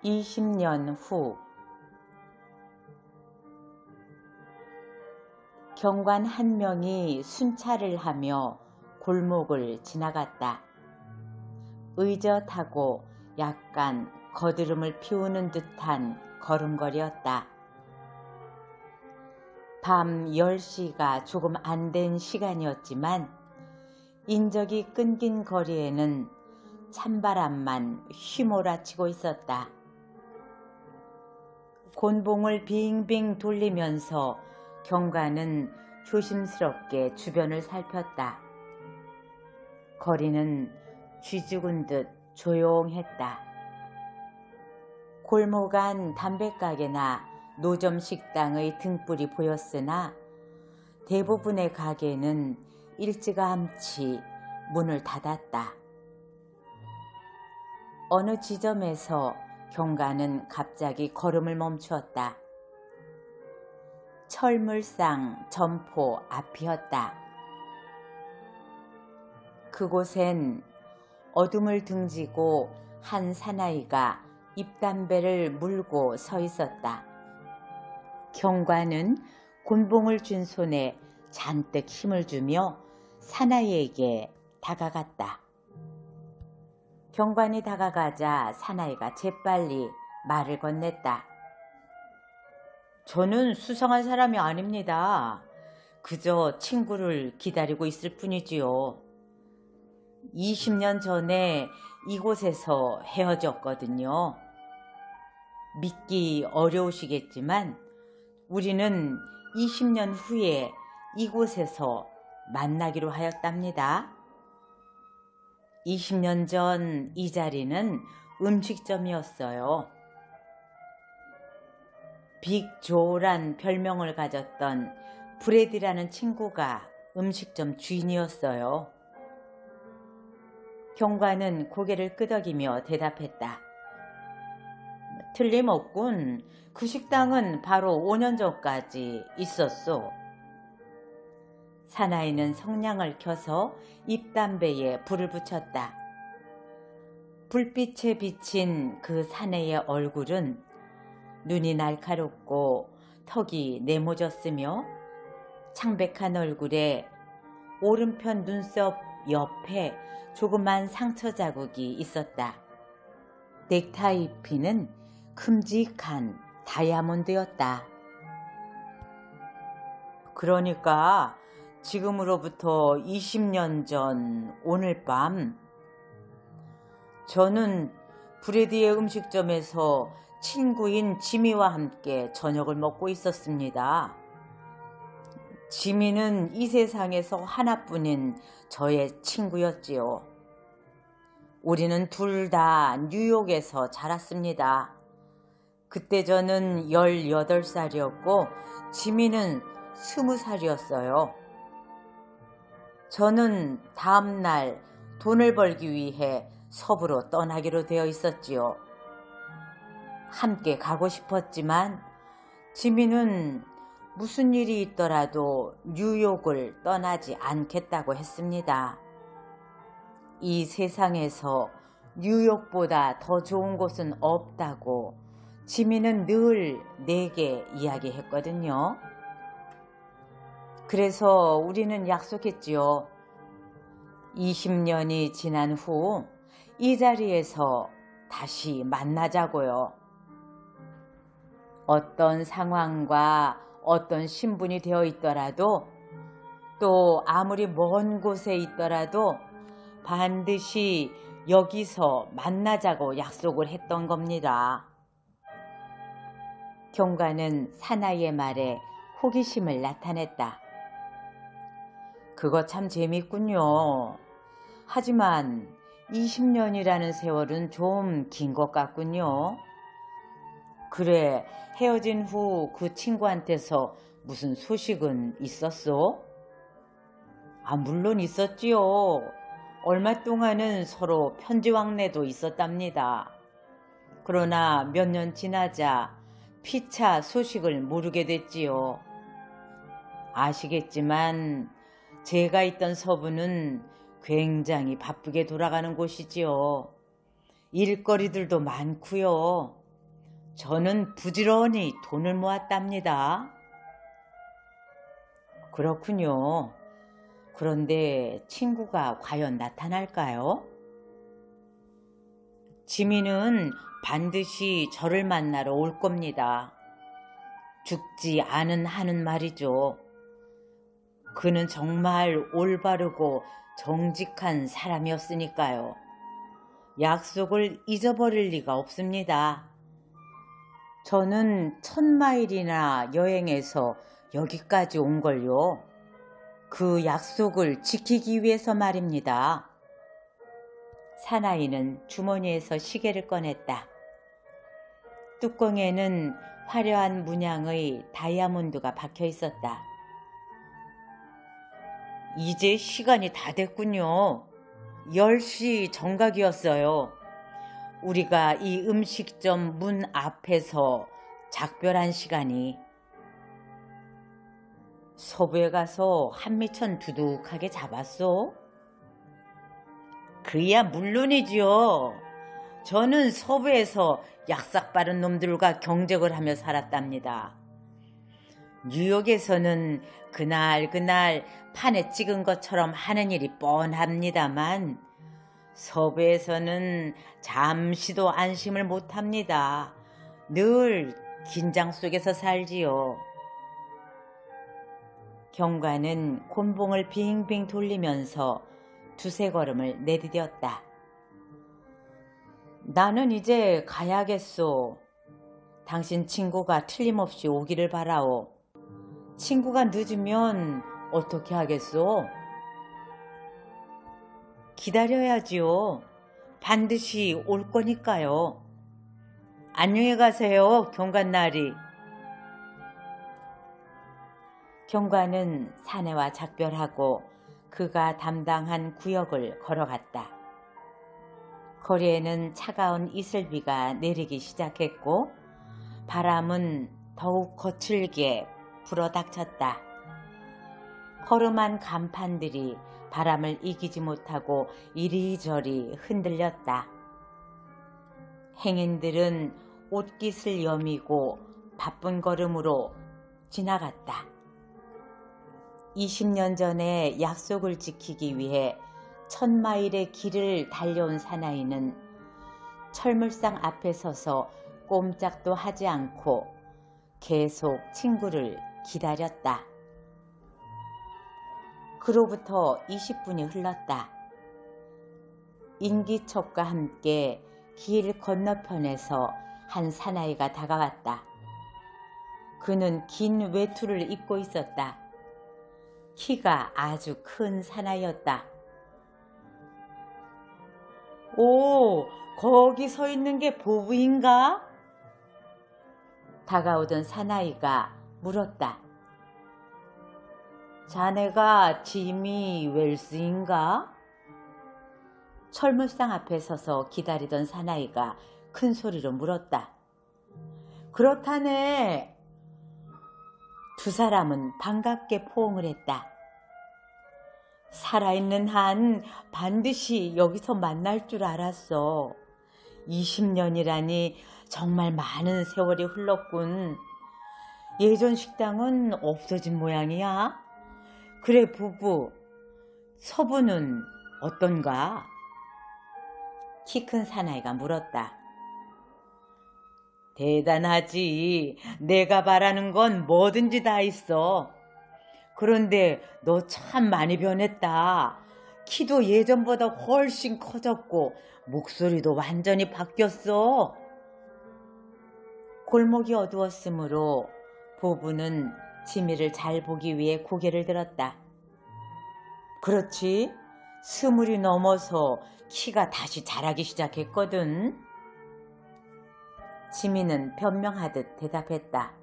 20년 후 경관 한 명이 순찰을 하며 골목을 지나갔다. 의젓하고 약간 거드름을 피우는 듯한 걸음걸이였다. 밤 10시가 조금 안 된 시간이었지만 인적이 끊긴 거리에는 찬바람만 휘몰아치고 있었다. 곤봉을 빙빙 돌리면서 경관은 조심스럽게 주변을 살폈다. 거리는 쥐죽은 듯 조용했다. 골목 안 담배가게나 노점 식당의 등불이 보였으나 대부분의 가게는 일찌감치 문을 닫았다. 어느 지점에서 경관은 갑자기 걸음을 멈추었다. 철물상 점포 앞이었다. 그곳엔 어둠을 등지고 한 사나이가 입담배를 물고 서 있었다. 경관은 곤봉을 쥔 손에 잔뜩 힘을 주며 사나이에게 다가갔다. 경관이 다가가자 사나이가 재빨리 말을 건넸다. 저는 수상한 사람이 아닙니다. 그저 친구를 기다리고 있을 뿐이지요. 20년 전에 이곳에서 헤어졌거든요. 믿기 어려우시겠지만 우리는 20년 후에 이곳에서 만나기로 하였답니다. 20년 전 이 자리는 음식점이었어요. 빅조란 별명을 가졌던 브레디라는 친구가 음식점 주인이었어요. 경관은 고개를 끄덕이며 대답했다. 틀림없군. 그 식당은 바로 5년 전까지 있었소. 사나이는 성냥을 켜서 잎담배에 불을 붙였다. 불빛에 비친 그 사내의 얼굴은 눈이 날카롭고 턱이 네모졌으며 창백한 얼굴에 오른편 눈썹 옆에 조그만 상처 자국이 있었다. 넥타이 피는 큼직한 다이아몬드였다. 그러니까 지금으로부터 20년 전 오늘 밤 저는 브레디의 음식점에서 친구인 지미와 함께 저녁을 먹고 있었습니다. 지미는 이 세상에서 하나뿐인 저의 친구였지요. 우리는 둘 다 뉴욕에서 자랐습니다. 그때 저는 18살이었고 지미는 20살이었어요. 저는 다음날 돈을 벌기 위해 서부로 떠나기로 되어 있었지요. 함께 가고 싶었지만 지미는 무슨 일이 있더라도 뉴욕을 떠나지 않겠다고 했습니다. 이 세상에서 뉴욕보다 더 좋은 곳은 없다고 지미는 늘 내게 이야기했거든요. 그래서 우리는 약속했지요. 20년이 지난 후 이 자리에서 다시 만나자고요. 어떤 상황과 어떤 신분이 되어 있더라도 또 아무리 먼 곳에 있더라도 반드시 여기서 만나자고 약속을 했던 겁니다. 경관은 사나이의 말에 호기심을 나타냈다. 그거 참 재밌군요. 하지만 20년이라는 세월은 좀 긴 것 같군요. 그래, 헤어진 후 그 친구한테서 무슨 소식은 있었어? 물론 있었지요. 얼마 동안은 서로 편지 왕래도 있었답니다. 그러나 몇 년 지나자 피차 소식을 모르게 됐지요. 아시겠지만 제가 있던 서부는 굉장히 바쁘게 돌아가는 곳이지요. 일거리들도 많고요. 저는 부지런히 돈을 모았답니다. 그렇군요. 그런데 친구가 과연 나타날까요? 지민은 반드시 저를 만나러 올 겁니다. 죽지 않은 한은 말이죠. 그는 정말 올바르고 정직한 사람이었으니까요. 약속을 잊어버릴 리가 없습니다. 저는 1000마일이나 여행해서 여기까지 온 걸요. 그 약속을 지키기 위해서 말입니다. 사나이는 주머니에서 시계를 꺼냈다. 뚜껑에는 화려한 문양의 다이아몬드가 박혀 있었다. 이제 시간이 다 됐군요. 10시 정각이었어요. 우리가 이 음식점 문 앞에서 작별한 시간이. 서부에 가서 한미천 두둑하게 잡았소? 그야 물론이지요. 저는 서부에서 약삭 빠른 놈들과 경쟁을 하며 살았답니다. 뉴욕에서는 그날 판에 찍은 것처럼 하는 일이 뻔합니다만 서부에서는 잠시도 안심을 못합니다. 늘 긴장 속에서 살지요. 경관은 곤봉을 빙빙 돌리면서 두세 걸음을 내디뎠다. 나는 이제 가야겠소. 당신 친구가 틀림없이 오기를 바라오. 친구가 늦으면 어떻게 하겠소? 기다려야지요. 반드시 올 거니까요. 안녕히 가세요, 경관나리. 경관은 사내와 작별하고 그가 담당한 구역을 걸어갔다. 거리에는 차가운 이슬비가 내리기 시작했고 바람은 더욱 거칠게 불어닥쳤다. 허름한 간판들이 바람을 이기지 못하고 이리저리 흔들렸다. 행인들은 옷깃을 여미고 바쁜 걸음으로 지나갔다. 20년 전에 약속을 지키기 위해 1000마일의 길을 달려온 사나이는 철물상 앞에 서서 꼼짝도 하지 않고 계속 친구를 기다렸다. 그로부터 20분이 흘렀다. 인기척과 함께 길 건너편에서 한 사나이가 다가왔다. 그는 긴 외투를 입고 있었다. 키가 아주 큰 사나이였다. 오, 거기 서 있는 게 보부인가? 다가오던 사나이가 물었다. 자네가 지미 웰스인가? 철물상 앞에 서서 기다리던 사나이가 큰 소리로 물었다. 그렇다네. 두 사람은 반갑게 포옹을 했다. 살아있는 한 반드시 여기서 만날 줄 알았어. 20년이라니 정말 많은 세월이 흘렀군. 예전 식당은 없어진 모양이야. 그래, 부부. 서부는 어떤가? 키 큰 사나이가 물었다. 대단하지. 내가 바라는 건 뭐든지 다 있어. 그런데 너 참 많이 변했다. 키도 예전보다 훨씬 커졌고 목소리도 완전히 바뀌었어. 골목이 어두웠으므로 보부는 지미를 잘 보기 위해 고개를 들었다. 그렇지. 20이 넘어서 키가 다시 자라기 시작했거든. 지미는 변명하듯 대답했다.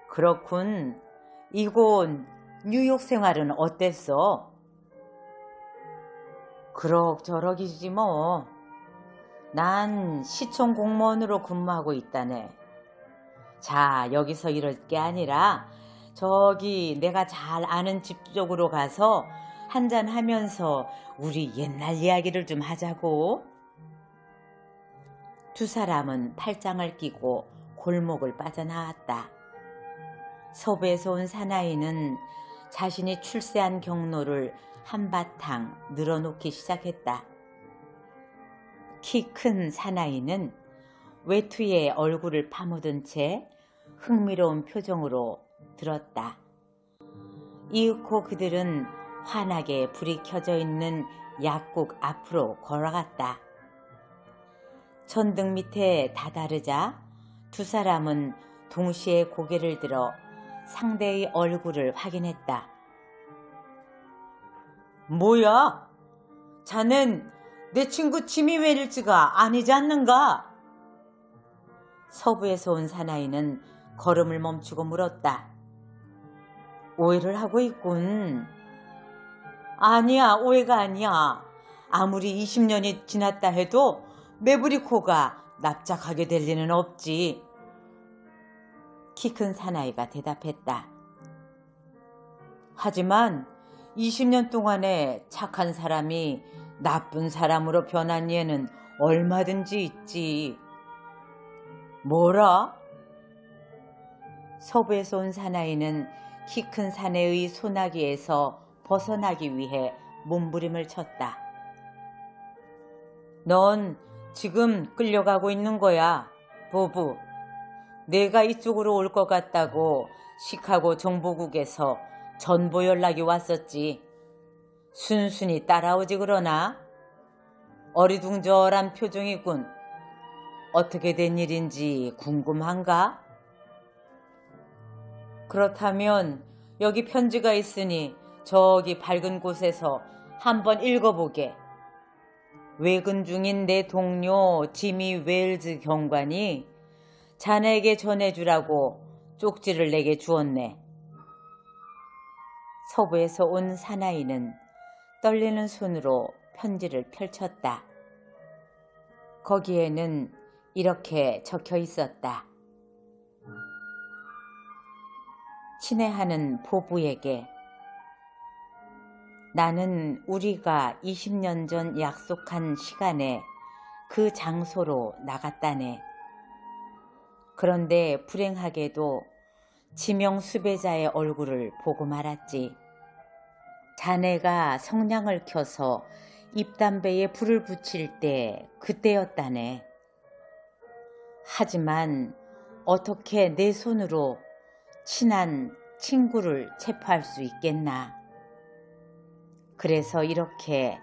그렇군. 이곳 뉴욕 생활은 어땠어? 그럭저럭이지 뭐. 난 시청 공무원으로 근무하고 있다네. 자, 여기서 이럴 게 아니라 저기 내가 잘 아는 집 쪽으로 가서 한잔하면서 우리 옛날 이야기를 좀 하자고. 두 사람은 팔짱을 끼고 골목을 빠져나왔다. 서부에서 온 사나이는 자신이 출세한 경로를 한바탕 늘어놓기 시작했다. 키 큰 사나이는 외투에 얼굴을 파묻은 채 흥미로운 표정으로 들었다. 이윽고 그들은 환하게 불이 켜져 있는 약국 앞으로 걸어갔다. 전등 밑에 다다르자 두 사람은 동시에 고개를 들어 상대의 얼굴을 확인했다. 뭐야? 자넨 내 친구 지미 웰즈가 아니지 않는가? 서부에서 온 사나이는 걸음을 멈추고 물었다. 오해를 하고 있군. 아니야, 오해가 아니야. 아무리 20년이 지났다 해도 메브리코가 납작하게 될 리는 없지. 키 큰 사나이가 대답했다. 하지만 20년 동안에 착한 사람이 나쁜 사람으로 변한 예는 얼마든지 있지. 뭐라? 서부에서 온 사나이는 키 큰 사내의 소나기에서 벗어나기 위해 몸부림을 쳤다. 넌 지금 끌려가고 있는 거야, 보부. 내가 이쪽으로 올 것 같다고 시카고 정보국에서 전보 연락이 왔었지. 순순히 따라오지 그러나? 어리둥절한 표정이군. 어떻게 된 일인지 궁금한가? 그렇다면 여기 편지가 있으니 저기 밝은 곳에서 한번 읽어보게. 외근 중인 내 동료 지미 웰즈 경관이 자네에게 전해주라고 쪽지를 내게 주었네. 서부에서 온 사나이는 떨리는 손으로 편지를 펼쳤다. 거기에는 이렇게 적혀 있었다. 친애하는 보부에게 나는 우리가 20년 전 약속한 시간에 그 장소로 나갔다네. 그런데 불행하게도 지명 수배자의 얼굴을 보고 말았지. 자네가 성냥을 켜서 잎담배에 불을 붙일 때 그때였다네. 하지만 어떻게 내 손으로 친한 친구를 체포할 수 있겠나. 그래서 이렇게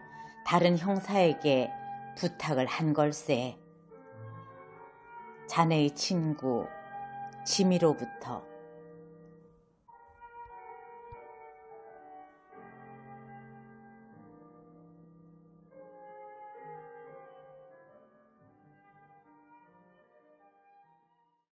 다른 형사에게 부탁을 한 걸세. 자네의 친구 지미로부터.